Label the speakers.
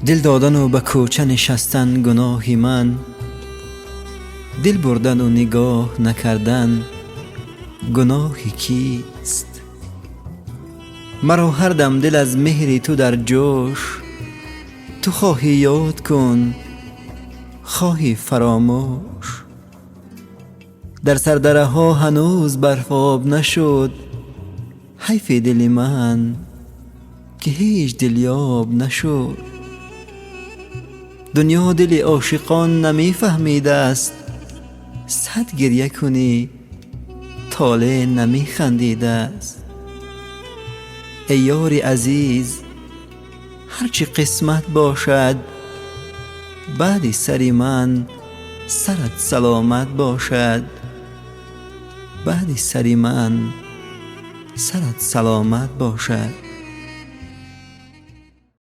Speaker 1: دل دادن و به کوچه نشستن گناهی من، دل بردن و نگاه نکردن گناهی کیست؟ مرا هر دم دل از مهر تو در جوش، تو خواهی یاد کن خواهی فراموش. در سردره ها هنوز برف آب نشد، حیف دل من که هیچ دلیاب نشد. دنیا دل عاشقان نمی فهمیده است، صد گریه کنی طالع نمی خندیده است. ای یار عزیز هرچی قسمت باشد، بعد سر من سرت سلامت باشد. بعد سر من سرت سلامت باشد.